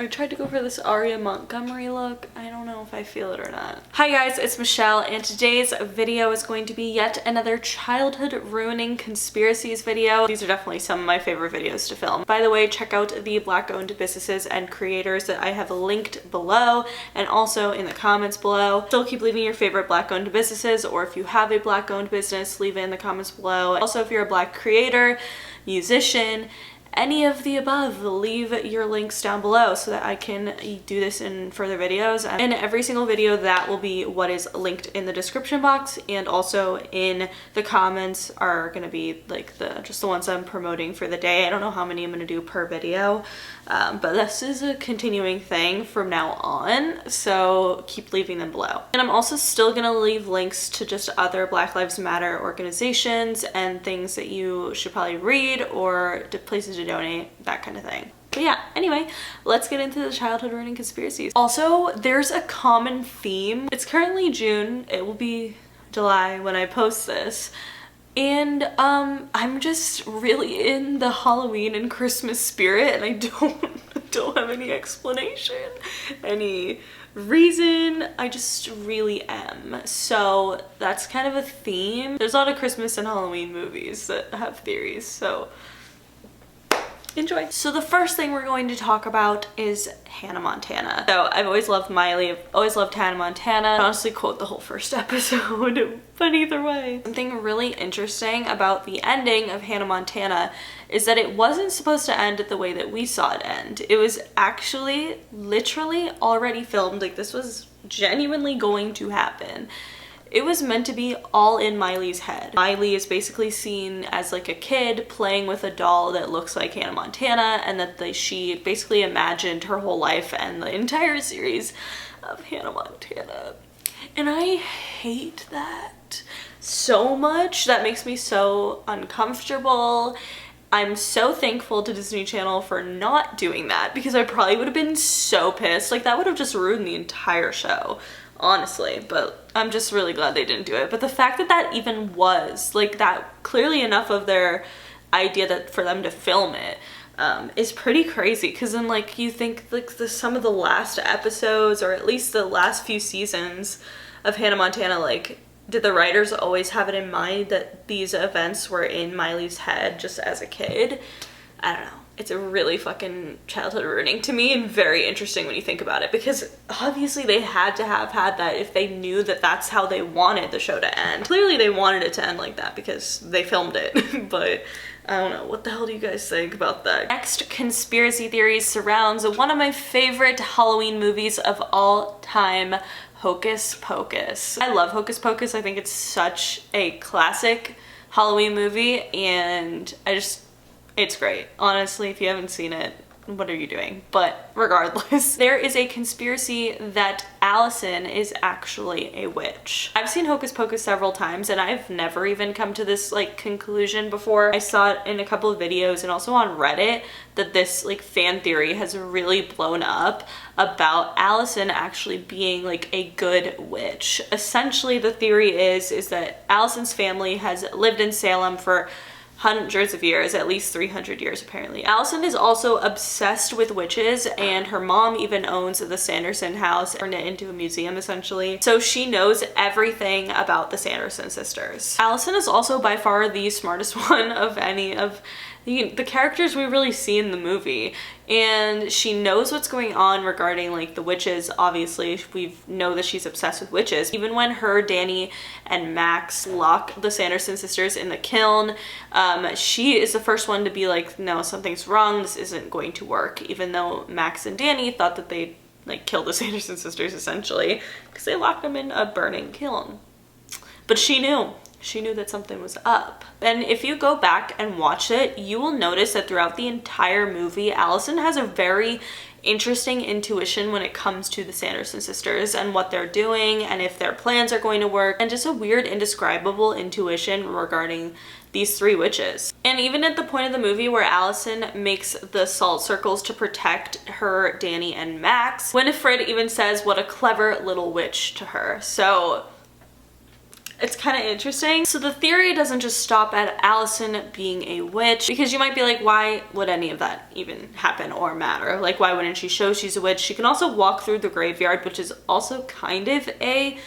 I tried to go for this Aria Montgomery look. I don't know if I feel it or not. Hi guys, it's Michelle, and today's video is going to be yet another childhood ruining conspiracies video. These are definitely some of my favorite videos to film. By the way, check out the Black-owned businesses and creators that I have linked below and also in the comments below. Still keep leaving your favorite Black-owned businesses, or if you have a Black-owned business, leave it in the comments below. Also, if you're a Black creator, musician, any of the above, leave your links down below so that I can do this in further videos. And in every single video, that will be what is linked in the description box, and also in the comments are gonna be like just the ones I'm promoting for the day. I don't know how many I'm gonna do per video, but this is a continuing thing from now on, so keep leaving them below. And I'm also still gonna leave links to just other Black Lives Matter organizations and things that you should probably read, or to places to donate, that kind of thing. But yeah, anyway, let's get into the childhood ruining conspiracies. Also, there's a common theme. It's currently June. It will be July when I post this. And I'm just really in the Halloween and Christmas spirit, and I don't have any explanation, any reason. I just really am. So that's kind of a theme. There's a lot of Christmas and Halloween movies that have theories, so enjoy. So the first thing we're going to talk about is Hannah Montana. So I've always loved Miley, I've always loved Hannah Montana. I honestly quote the whole first episode, but either way. Something really interesting about the ending of Hannah Montana is that it wasn't supposed to end the way that we saw it end. It was actually literally already filmed. Like, this was genuinely going to happen. It was meant to be all in Miley's head. Miley is basically seen as like a kid playing with a doll that looks like Hannah Montana, and that she basically imagined her whole life and the entire series of Hannah Montana. And I hate that so much. That makes me so uncomfortable. I'm so thankful to Disney Channel for not doing that, because I probably would have been so pissed. Like, that would have just ruined the entire show, honestly. But I'm just really glad they didn't do it. But the fact that that even was like that, clearly enough of their idea that for them to film it is pretty crazy. Because then, like, you think like some of the last episodes, or at least the last few seasons of Hannah Montana, like, did the writers always have it in mind that these events were in Miley's head just as a kid? I don't know. It's a really fucking childhood ruining to me, and very interesting when you think about it, because obviously they had to have had that if they knew that that's how they wanted the show to end. Clearly they wanted it to end like that because they filmed it, but I don't know. What the hell do you guys think about that? Next conspiracy theory surrounds one of my favorite Halloween movies of all time, Hocus Pocus. I love Hocus Pocus. I think it's such a classic Halloween movie, and it's great. Honestly, if you haven't seen it, what are you doing? But regardless, there is a conspiracy that Allison is actually a witch. I've seen Hocus Pocus several times, and I've never even come to this like conclusion before. I saw it in a couple of videos and also on Reddit that this like fan theory has really blown up about Allison actually being like a good witch. Essentially, the theory is that Allison's family has lived in Salem for hundreds of years, at least 300 years apparently. Allison is also obsessed with witches, and her mom even owns the Sanderson house, turned it into a museum essentially. So she knows everything about the Sanderson sisters. Allison is also by far the smartest one of any of the characters we really see in the movie, and she knows what's going on regarding like the witches. Obviously, we know that she's obsessed with witches. Even when her, Danny, and Max lock the Sanderson sisters in the kiln, she is the first one to be like, no, something's wrong, this isn't going to work, even though Max and Danny thought that they like killed the Sanderson sisters essentially because they locked them in a burning kiln. But she knew that something was up. And if you go back and watch it, you will notice that throughout the entire movie, Allison has a very interesting intuition when it comes to the Sanderson sisters and what they're doing and if their plans are going to work, and just a weird, indescribable intuition regarding these three witches. And even at the point of the movie where Allison makes the salt circles to protect her, Danny, and Max, Winifred even says what a clever little witch to her. So It's kind of interesting. So the theory doesn't just stop at Allison being a witch, because you might be like, why would any of that even happen or matter? Like, why wouldn't she show she's a witch? She can also walk through the graveyard, which is also kind of a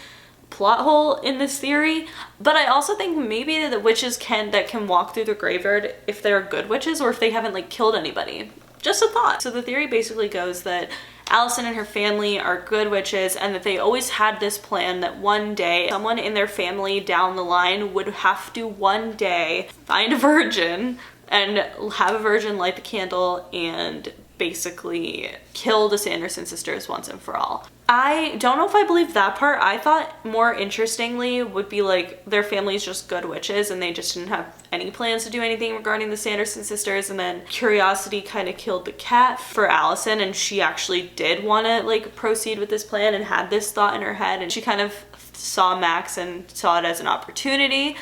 plot hole in this theory. But I also think maybe the witches that can walk through the graveyard, if they're good witches or if they haven't like killed anybody. Just a thought. So the theory basically goes that Allison and her family are good witches, and that they always had this plan that one day someone in their family down the line would have to one day find a virgin and have a virgin light the candle and basically kill the Sanderson sisters once and for all. I don't know if I believe that part. I thought more interestingly would be like their family's just good witches and they just didn't have any plans to do anything regarding the Sanderson sisters, and then curiosity kind of killed the cat for Allison, and she actually did want to like proceed with this plan and had this thought in her head, and she kind of saw Max and saw it as an opportunity,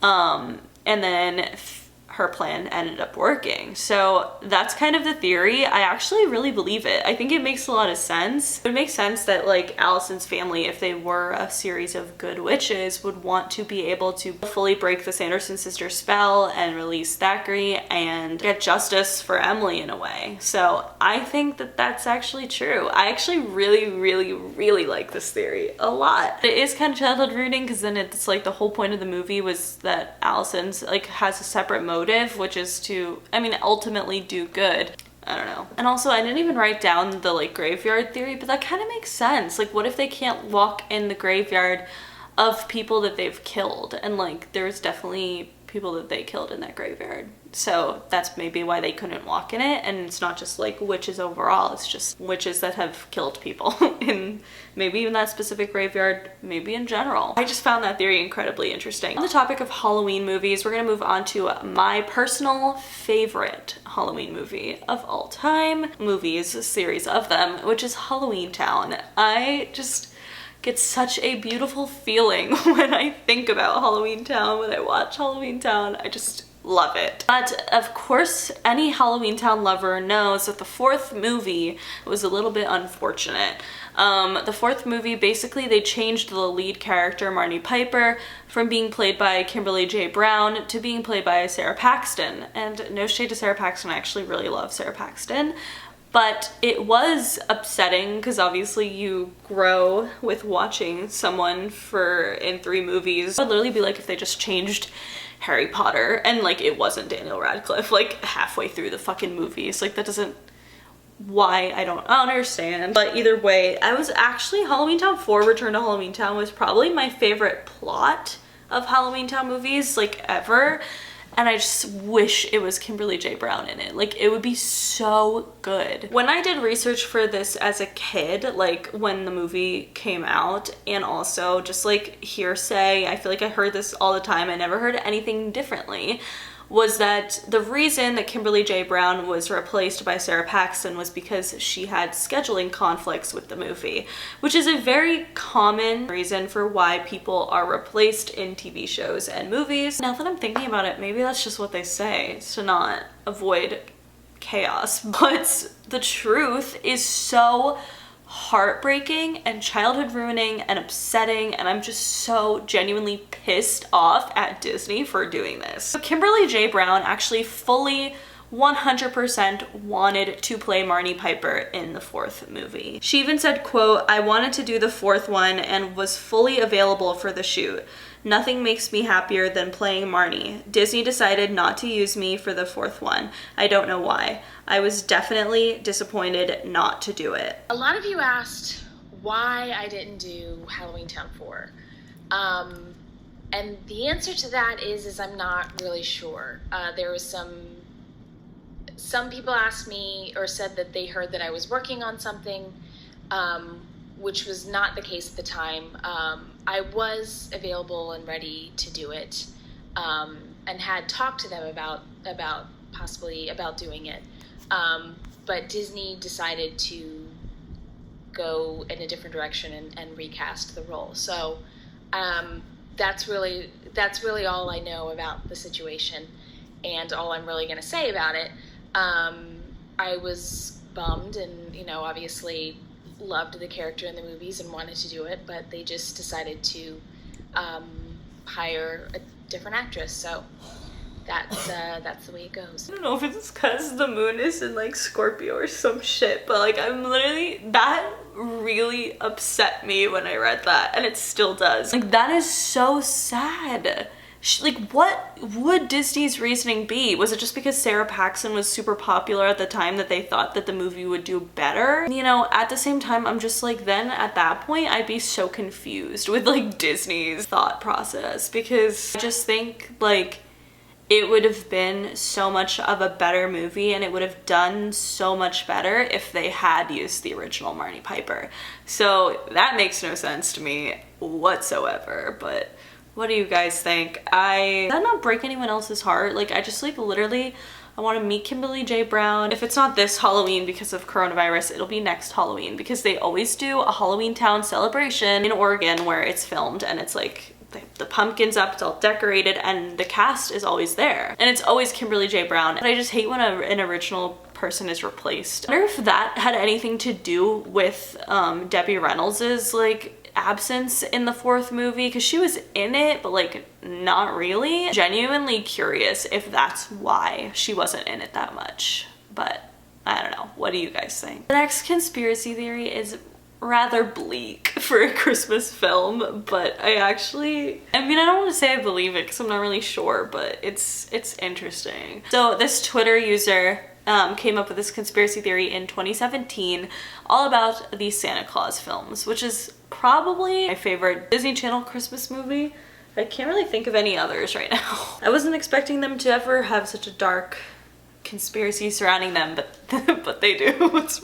and then her plan ended up working. So that's kind of the theory. I actually really believe it. I think it makes a lot of sense. It makes sense that like Allison's family, if they were a series of good witches, would want to be able to fully break the Sanderson sister spell and release Thackeray and get justice for Emily in a way. So I think that that's actually true. I actually really like this theory a lot. It is kind of childhood rooting, because then it's like the whole point of the movie was that Allison's like has a separate motive, which is to, I mean, ultimately do good. I don't know. And also, I didn't even write down the like graveyard theory, but that kind of makes sense. Like, what if they can't walk in the graveyard of people that they've killed? And like, there's definitely people that they killed in that graveyard. So that's maybe why they couldn't walk in it. And it's not just like witches overall, it's just witches that have killed people in maybe even that specific graveyard, maybe in general. I just found that theory incredibly interesting. On the topic of Halloween movies, we're gonna move on to my personal favorite Halloween movie of all time. Movies, a series of them, which is Halloweentown. I just get such a beautiful feeling when I think about Halloweentown, when I watch Halloweentown. I just love it. But of course, any Halloweentown lover knows that the fourth movie was a little bit unfortunate. The fourth movie, basically they changed the lead character, Marnie Piper, from being played by Kimberly J Brown to being played by Sarah Paxton. And no shade to Sarah Paxton, I actually really love Sarah Paxton. But it was upsetting because obviously you grow with watching someone in 3 movies. It would literally be like if they just changed Harry Potter and like it wasn't Daniel Radcliffe like halfway through the fucking movies. Like, that doesn't, why, I don't understand. But either way, I was actually, Halloweentown 4 Return to Halloweentown was probably my favorite plot of Halloweentown movies like ever. And I just wish it was Kimberly J Brown in it. Like, it would be so good. When I did research for this as a kid, like when the movie came out, and also just like hearsay, I feel like I heard this all the time, I never heard anything differently, was that the reason that Kimberly J Brown was replaced by Sarah Paxton was because she had scheduling conflicts with the movie, which is a very common reason for why people are replaced in TV shows and movies. Now that I'm thinking about it, maybe that's just what they say to not avoid chaos, but the truth is so heartbreaking and childhood ruining and upsetting, and I'm just so genuinely pissed off at Disney for doing this. So Kimberly J Brown actually fully 100% wanted to play Marnie Piper in the fourth movie. She even said, quote, "I wanted to do the fourth one and was fully available for the shoot. Nothing makes me happier than playing Marnie. Disney decided not to use me for the fourth one. I don't know why. I was definitely disappointed not to do it." A lot of you asked why I didn't do Halloweentown 4. And the answer to that is I'm not really sure. There was some people asked me or said that they heard that I was working on something, which was not the case at the time. I was available and ready to do it, and had talked to them about possibly about doing it. But Disney decided to go in a different direction and recast the role. So that's really all I know about the situation, and all I'm really going to say about it. I was bummed, and obviously loved the character in the movies and wanted to do it, but they just decided to hire a different actress. So that's the way it goes. I don't know if it's because the moon is in like Scorpio or some shit, but like I'm literally, that really upset me when I read that, and it still does. Like that is so sad. Like what would Disney's reasoning be? Was it just because Sarah Paxton was super popular at the time that they thought that the movie would do better? You know, at the same time, I'm just like, then at that point, I'd be so confused with like Disney's thought process, because I just think like it would have been so much of a better movie, and it would have done so much better if they had used the original Marnie Piper. So that makes no sense to me whatsoever, but what do you guys think? Did that not break anyone else's heart? Like I just like literally, I want to meet Kimberly J Brown. If it's not this Halloween because of coronavirus, it'll be next Halloween, because they always do a Halloweentown celebration in Oregon where it's filmed, and it's like the pumpkin's up, it's all decorated, and the cast is always there. And it's always Kimberly J Brown. And I just hate when an original person is replaced. I wonder if that had anything to do with Debbie Reynolds's like absence in the fourth movie, because she was in it but like not really. Genuinely curious if that's why she wasn't in it that much, but I don't know. What do you guys think? The next conspiracy theory is rather bleak for a Christmas film, but I mean I don't want to say I believe it because I'm not really sure, but it's interesting. So this Twitter user came up with this conspiracy theory in 2017 all about the Santa Claus films, which is probably my favorite Disney Channel Christmas movie. I can't really think of any others right now. I wasn't expecting them to ever have such a dark conspiracy surrounding them, but they do. It's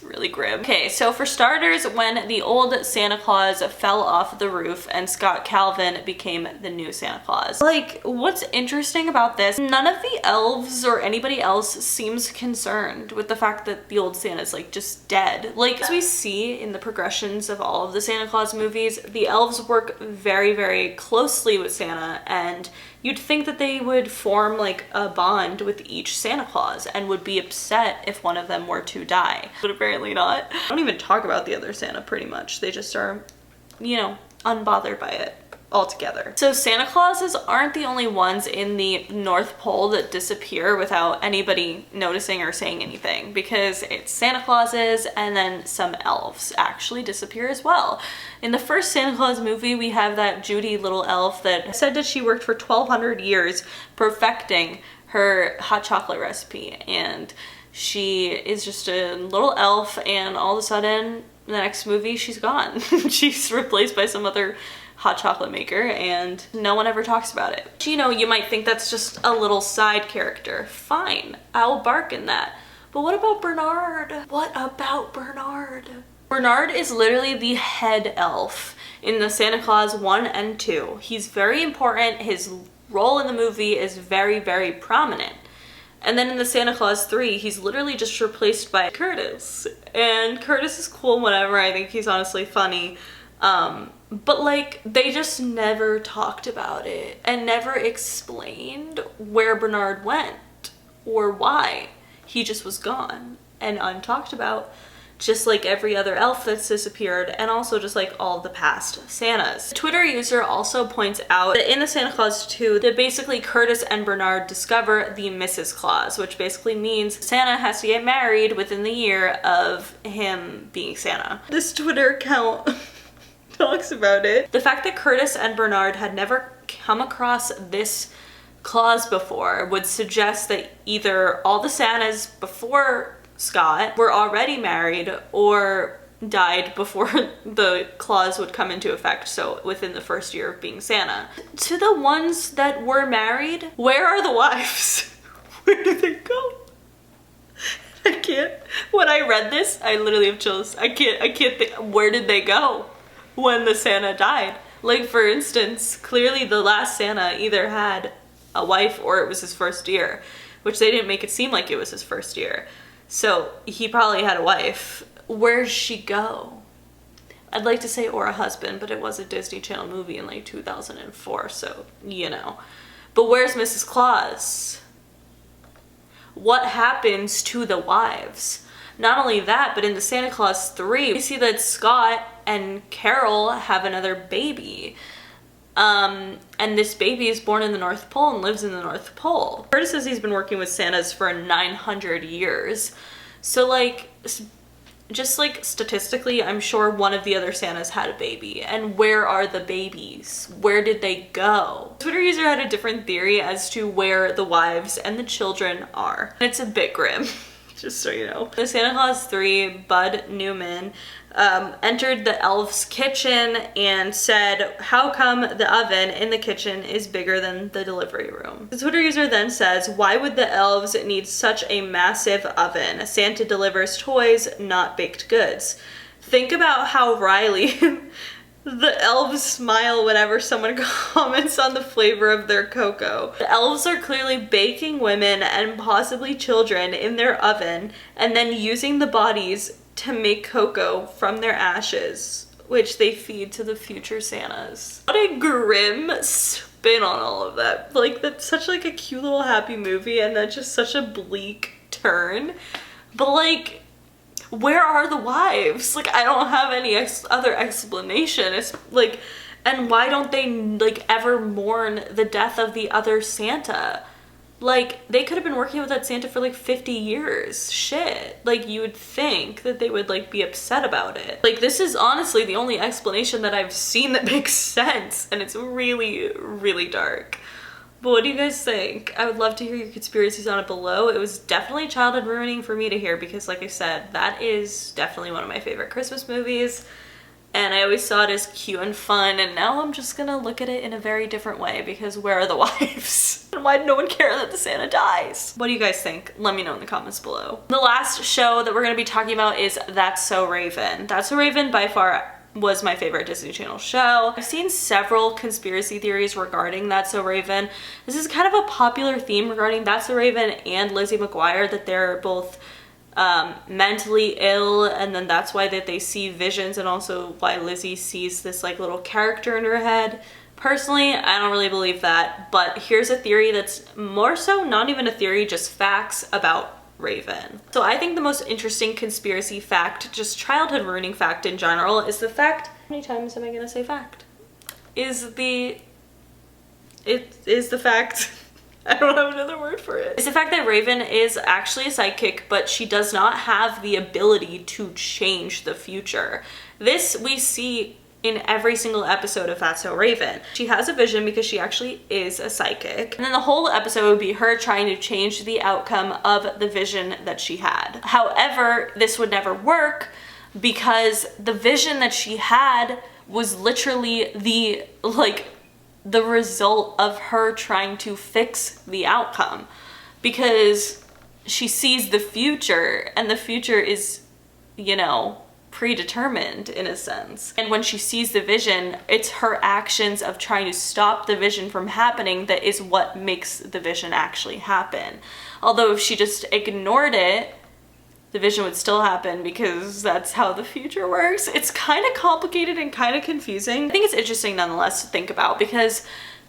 really grim. Okay, so for starters, when the old Santa Claus fell off the roof and Scott Calvin became the new Santa Claus. Like, what's interesting about this, none of the elves or anybody else seems concerned with the fact that the old Santa's like just dead. Like, as we see in the progressions of all of the Santa Claus movies, the elves work very, very closely with Santa, and you'd think that they would form like a bond with each Santa Claus and would be upset if one of them were to die. But apparently not. I don't even talk about the other Santa pretty much. They just are, you know, unbothered by it altogether. So Santa Clauses aren't the only ones in the North Pole that disappear without anybody noticing or saying anything, because it's Santa Clauses and then some elves actually disappear as well. In the first Santa Claus movie, we have that Judy little elf that said that she worked for 1,200 years perfecting her hot chocolate recipe, and she is just a little elf, and all of a sudden the next movie she's gone. She's replaced by some other hot chocolate maker, and no one ever talks about it. You know, you might think that's just a little side character. Fine, I'll bark in that. But what about Bernard? What about Bernard? Bernard is literally the head elf in the Santa Claus 1 and 2. He's very important. His role in the movie is very, very prominent. And then in the Santa Claus 3, he's literally just replaced by Curtis. And Curtis is cool, whatever. I think he's honestly funny. But like, they just never talked about it and never explained where Bernard went or why. He just was gone and untalked about, just like every other elf that's disappeared, and also just like all the past Santas. A Twitter user also points out that in the Santa Claus 2, that basically Curtis and Bernard discover the Mrs. Claus, which basically means Santa has to get married within the year of him being Santa. This Twitter account talks about it. The fact that Curtis and Bernard had never come across this clause before would suggest that either all the Santas before Scott were already married or died before the clause would come into effect, so within the first year of being Santa. To the ones that were married, where are the wives? Where did they go? I can't. When I read this, I literally have chills. I can't think. Where did they go when the Santa died? Like, for instance, clearly the last Santa either had a wife or it was his first year, which they didn't make it seem like it was his first year. So he probably had a wife. Where'd she go? I'd like to say or a husband, but it was a Disney Channel movie in like 2004, so you know. But where's Mrs. Claus? What happens to the wives? Not only that, but in the Santa Claus 3, we see that Scott and Carol have another baby. And this baby is born in the North Pole and lives in the North Pole. Curtis says he's been working with Santas for 900 years. So like, just like statistically, I'm sure one of the other Santas had a baby. And where are the babies? Where did they go? Twitter user had a different theory as to where the wives and the children are. And it's a bit grim, just so you know. The Santa Claus 3, Bud Newman, entered the Elves kitchen and said, how come the oven in the kitchen is bigger than the delivery room? The Twitter user then says, why would the Elves need such a massive oven? Santa delivers toys, not baked goods. Think about how Riley, the Elves smile whenever someone comments on the flavor of their cocoa. The Elves are clearly baking women and possibly children in their oven and then using the bodies to make cocoa from their ashes, which they feed to the future Santas. What a grim spin on all of that. Like, that's such like a cute little happy movie and that's just such a bleak turn. But like, where are the wives? Like, I don't have any other explanation. It's like, and why don't they like ever mourn the death of the other Santa? Like, they could have been working with that Santa for like 50 years. Shit. Like, you would think that they would like be upset about it. Like, this is honestly the only explanation that I've seen that makes sense. And it's really, really dark. But what do you guys think? I would love to hear your conspiracies on it below. It was definitely childhood ruining for me to hear because, like I said, that is definitely one of my favorite Christmas movies. And I always saw it as cute and fun, and now I'm just gonna look at it in a very different way because where are the wives? And why did no one care that the Santa dies? What do you guys think? Let me know in the comments below. The last show that we're gonna be talking about is That's So Raven. That's So Raven by far was my favorite Disney Channel show. I've seen several conspiracy theories regarding That's So Raven. This is kind of a popular theme regarding That's So Raven and Lizzie McGuire, that they're both mentally ill, and then that's why that they see visions, and also why Lizzie sees this like little character in her head. Personally, I don't really believe that, but here's a theory that's more so not even a theory, just facts about Raven. So I think the most interesting conspiracy fact, just childhood ruining fact in general, is the fact, how many times am I gonna say fact? Is the fact I don't have another word for it. It's the fact that Raven is actually a psychic, but she does not have the ability to change the future. This we see in every single episode of That's So Raven. She has a vision because she actually is a psychic. And then the whole episode would be her trying to change the outcome of the vision that she had. However, this would never work because the vision that she had was literally the result of her trying to fix the outcome, because she sees the future and the future is, you know, predetermined in a sense. And when she sees the vision, it's her actions of trying to stop the vision from happening that is what makes the vision actually happen. Although if she just ignored it, the vision would still happen because that's how the future works. It's kind of complicated and kind of confusing. I think it's interesting nonetheless to think about because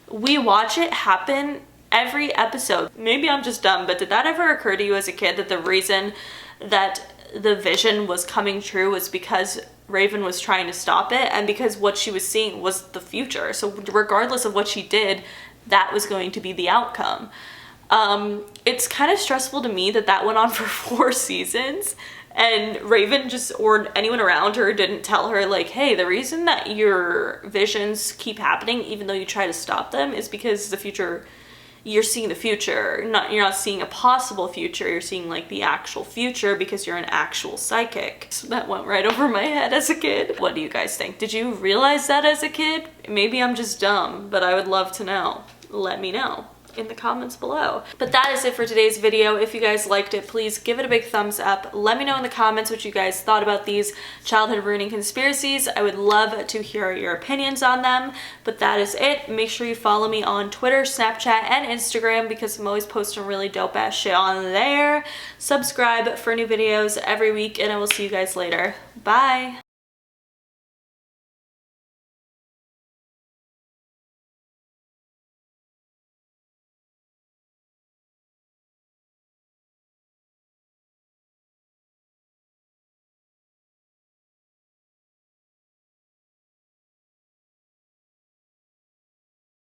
we watch it happen every episode. Maybe I'm just dumb, but did that ever occur to you as a kid that the reason that the vision was coming true was because Raven was trying to stop it, and because what she was seeing was the future? So regardless of what she did, that was going to be the outcome. It's kind of stressful to me that that went on for 4 seasons and Raven just, or anyone around her, didn't tell her like, hey, the reason that your visions keep happening even though you try to stop them is because the future, you're seeing the future. You're not seeing a possible future, you're seeing like the actual future because you're an actual psychic. So that went right over my head as a kid. What do you guys think? Did you realize that as a kid? Maybe I'm just dumb, but I would love to know. Let me know in the comments below. But that is it for today's video. If you guys liked it, please give it a big thumbs up. Let me know in the comments what you guys thought about these childhood ruining conspiracies. I would love to hear your opinions on them. But that is it. Make sure you follow me on Twitter, Snapchat, and Instagram because I'm always posting really dope ass shit on there. Subscribe for new videos every week, and I will see you guys later. Bye.